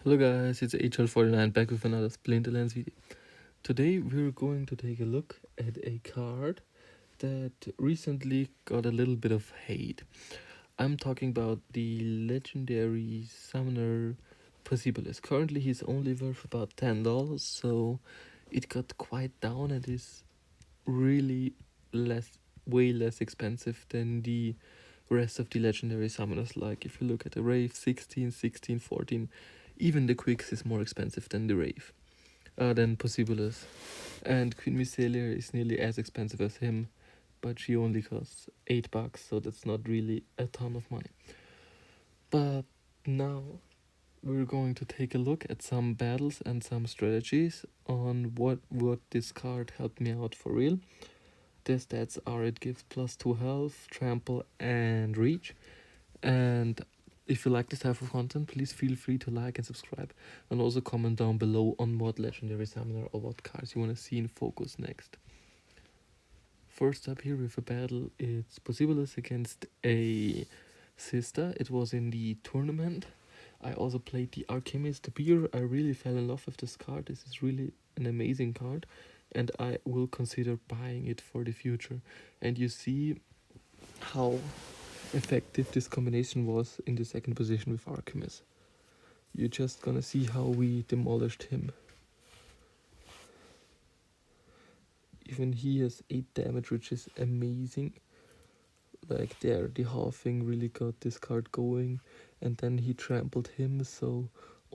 Hello guys, it's Ign Hl04 back with another Splinterlands video. Today we're going to take a look at a card that recently got a little bit of hate. I'm talking about the legendary summoner Percivalis. Currently he's only worth about $10, so it got quite down and is really way less expensive than the rest of the legendary summoners. Like if you look at the Rave 16, 16, 14, even the Quicks is more expensive than the Rave, than Possibilis. And Queen Mycelia is nearly as expensive as him, but she only costs $8, so that's not really a ton of money. But now we're going to take a look at some battles and some strategies on what this card helped me out for real. The stats are it gives +2 health, trample, and reach. And if you like this type of content, please feel free to like and subscribe, and also comment down below on what legendary summoner or what cards you want to see in focus next. First up here with a battle, it's Percivalis against a sister. It was in the tournament. I also played the Alchemist beer. I really fell in love with this card. This is really an amazing card, and I will consider buying it for the future. And you see how effective this combination was in the second position with Archimedes. You're just gonna see how we demolished him. Even he has 8 damage, which is amazing. Like there, the halving really got this card going, and then he trampled him, so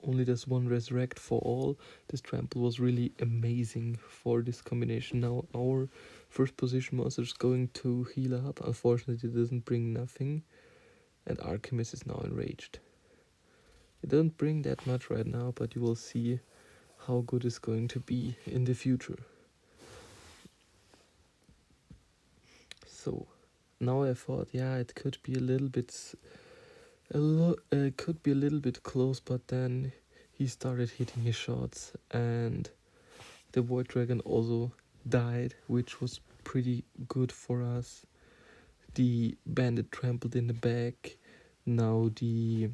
only there's one resurrect for all. This trample was really amazing for this combination. Now our first position monster is going to heal up. Unfortunately, it doesn't bring nothing, and Archimedes is now enraged. It doesn't bring that much right now, but you will see how good it's going to be in the future. So now I thought, yeah, it could be a little bit close, but then he started hitting his shots, and the Void Dragon also died, which was pretty good for us. The Bandit trampled in the back. Now the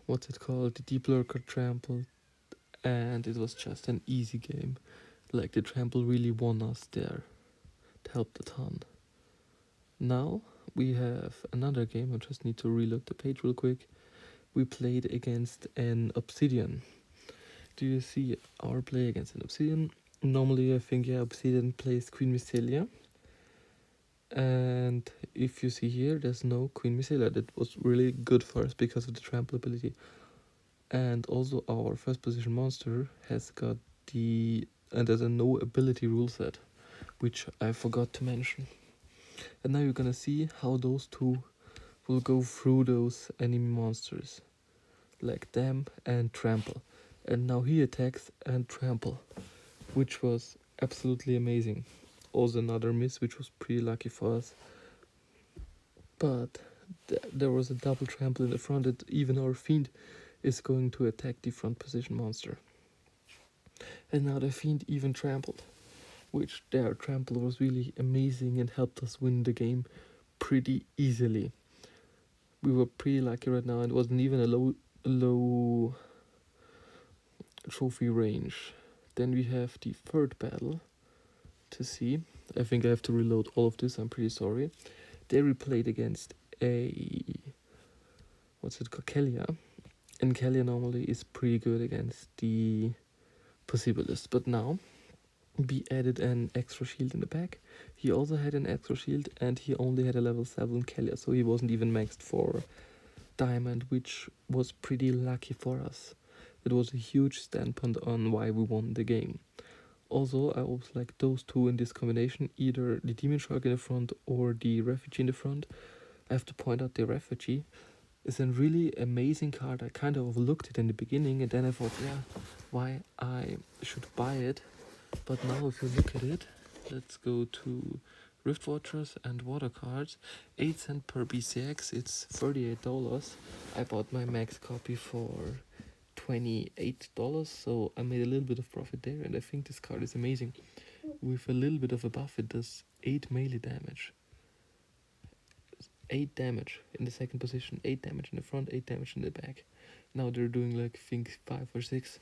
the Deep Lurker trampled, and it was just an easy game. Like the trample really won us there. It helped a ton. Now we have another game. I just need to reload the page real quick. We played against an Obsidian. Do you see our play against an Obsidian? Normally I think, yeah, Obsidian plays Queen Mycelia. And if you see here, there's no Queen Mycelia. That was really good for us because of the trample ability. And also our first position monster has got there's a no ability rule set, which I forgot to mention. And now you're gonna see how those two will go through those enemy monsters, like them and trample. And now he attacks and trample, which was absolutely amazing. Also another miss, which was pretty lucky for us. But there was a double trample in the front that even our fiend is going to attack the front position monster. And now the fiend even trampled, which their trample was really amazing and helped us win the game pretty easily. We were pretty lucky right now, and it wasn't even a low trophy range. Then we have the third battle to see. I think I have to reload all of this, I'm pretty sorry. There we played against Kalia. And Kalia normally is pretty good against the Percivalis, but now we added an extra shield in the back. He also had an extra shield, and he only had a level 7 Kalia, so he wasn't even maxed for diamond, which was pretty lucky for us. It was a huge standpoint on why we won the game. Also, I always like those two in this combination, either the Demon Shark in the front or the Refugee in the front. I have to point out the Refugee is a really amazing card. I kind of overlooked it in the beginning, and then I thought, yeah, why I should buy it. But now if you look at it, let's go to Rift Fortress and Water Cards. 8 cents per BCX, it's $38. I bought my max copy for $28, so I made a little bit of profit there, and I think this card is amazing. With a little bit of a buff, it does 8 melee damage. 8 damage in the second position, 8 damage in the front, 8 damage in the back. Now they're doing like I think 5 or 6.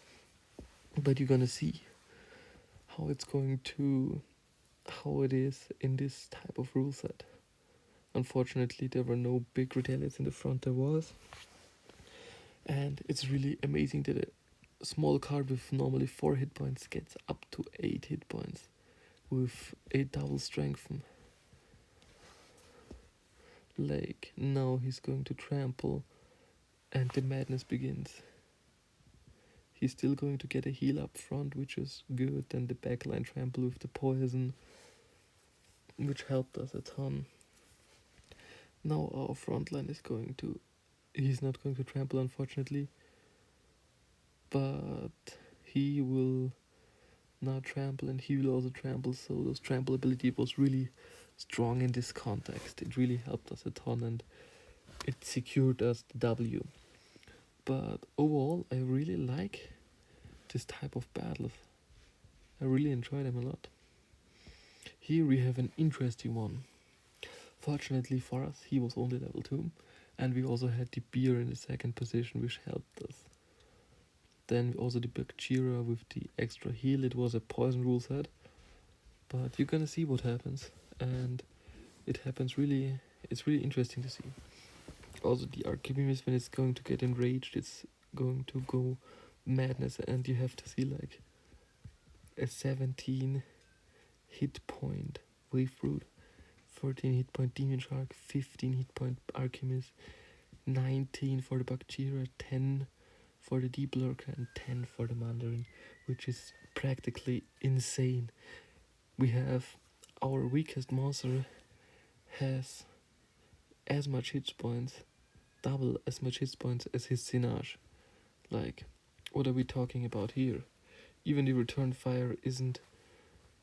But you're gonna see how it's going to how it is in this type of rule set. Unfortunately, there were no big retaliates in the front. There was, and it's really amazing that a small card with normally 4 hit points gets up to 8 hit points with a double strength. Like now he's going to trample, and the madness begins. He's still going to get a heal up front, which is good. Then the backline trample with the poison, which helped us a ton. Now our front line is going to... He's not going to trample, unfortunately. But he will not trample, and he will also trample. So those trample ability was really strong in this context. It really helped us a ton, and it secured us the W. But overall, I really like this type of battles. I really enjoy them a lot. Here we have an interesting one. Fortunately for us, he was only level 2, and we also had the beer in the second position, which helped us. Then also the Bakjira with the extra heal. It was a poison rule set, but you're gonna see what happens, and it happens really. It's really interesting to see. Also the Archimedes, when it's going to get enraged, it's going to go madness, and you have to see like a 17 hit point wave root, 14 hit point demon shark, 15 hit point Archimedes, 19 for the Bakjira, 10 for the deep lurker, and 10 for the Mandarin, which is practically insane. We have our weakest monster has as much hit points, double as much hit points as his Sinage. Like, what are we talking about here? Even the return fire isn't.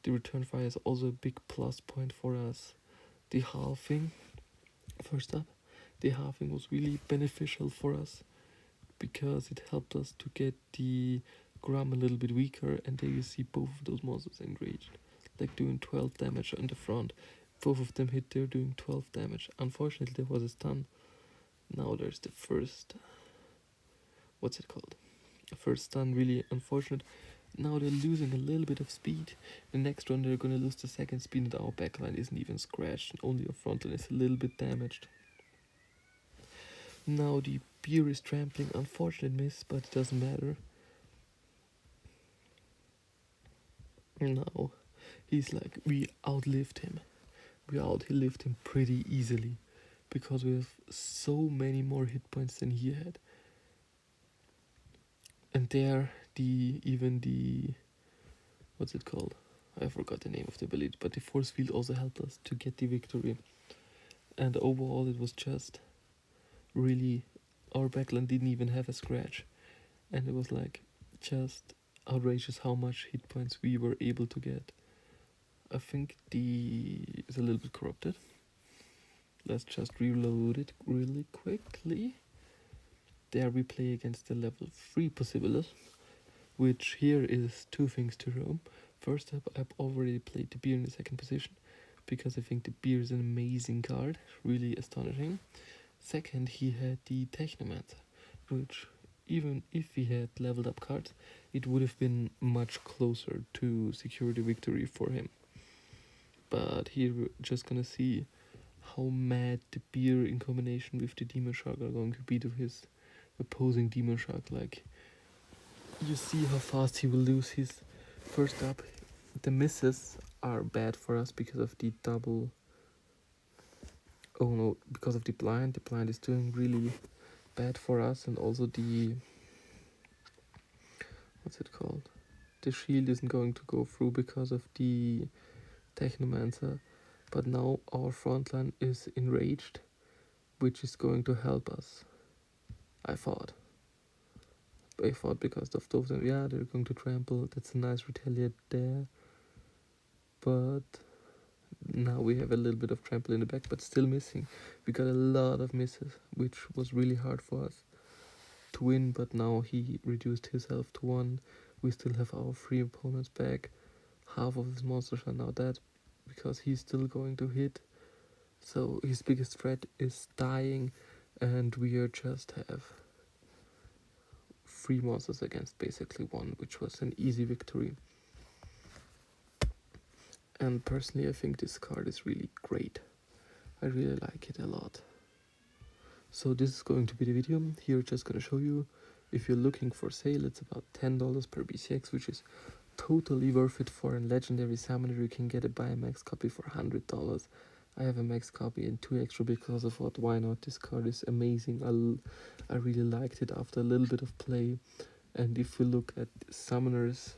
The return fire is also a big plus point for us. The halving, first up, the halving was really beneficial for us because it helped us to get the Gram a little bit weaker, and there you see both of those monsters enraged, like doing 12 damage on the front. Both of them hit, they're doing 12 damage. Unfortunately, there was a stun. Now there's the first, what's it called? First stun, really unfortunate. Now they're losing a little bit of speed. The next run they're gonna lose the second speed, and our backline isn't even scratched, and only our front line is a little bit damaged. Now the beer is trampling, unfortunate miss, but it doesn't matter. Now he's like, we outlived him. We outlived him pretty easily because we have so many more hit points than he had. And there even the what's it called? I forgot the name of the ability, but the force field also helped us to get the victory. And overall it was just really, our backline didn't even have a scratch, and it was like just outrageous how much hit points we were able to get. I think is a little bit corrupted. Let's just reload it really quickly. There we play against the level 3 Percivalis, which here is two things to Rome. First up, I've already played the beer in the second position because I think the beer is an amazing card, really astonishing. Second, he had the Technomancer, which even if he had leveled up cards, it would have been much closer to secure the victory for him. But here we're just gonna see how mad the beer in combination with the Demon Shark are going to be to his opposing Demon Shark. Like, you see how fast he will lose his. First up, the misses are bad for us because of the double. Oh no, because of the blind. The blind is doing really bad for us, and also the, what's it called? The shield isn't going to go through because of the Technomancer. But now our front line is enraged, which is going to help us. I thought because of those, yeah, they're going to trample. That's a nice retaliate there. But now we have a little bit of trample in the back, but still missing. We got a lot of misses, which was really hard for us to win. But now he reduced his health to 1. We still have our 3 opponents back. Half of his monsters are now dead because he's still going to hit. So his biggest threat is dying, and we just have 3 monsters against basically 1, which was an easy victory. And personally, I think this card is really great. I really like it a lot. So this is going to be the video. Here just gonna show you, if you're looking for sale, it's about $10 per BCX, which is totally worth it for a legendary summoner. You can get a buy a max copy for $100. I have a max copy and 2 extra because of what, why not? This card is amazing. I really liked it after a little bit of play. And if you look at summoners,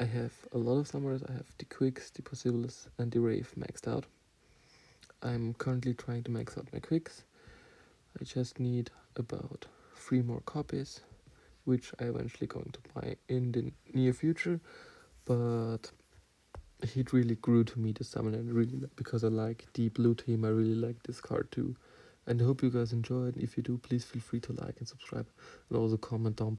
I have a lot of summoners. I have the Quicks, the Percivalis and the Wraith maxed out. I'm currently trying to max out my Quicks. I just need about 3 more copies, which I eventually going to buy in the near future. But it really grew to me, the summoner, and really, because I like the blue team, I really like this card too. And I hope you guys enjoyed. If you do, please feel free to like and subscribe, and also comment down